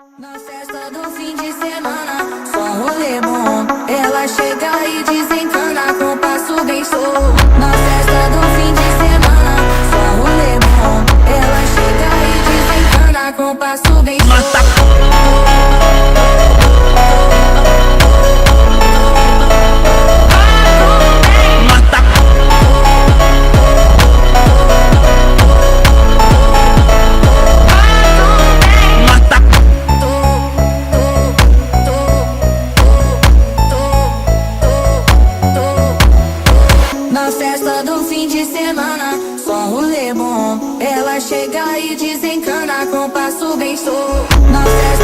Na festa do fim de semana, só rolê bom. Ela chega e desencana com passo bem solto. Na festa do fim de semana, só rolê bom. Ela chega e desencana com passo bem solto. Na festa do fim de semana, só rolê bom. Ela chega e desencana com passo bem solto. Na festa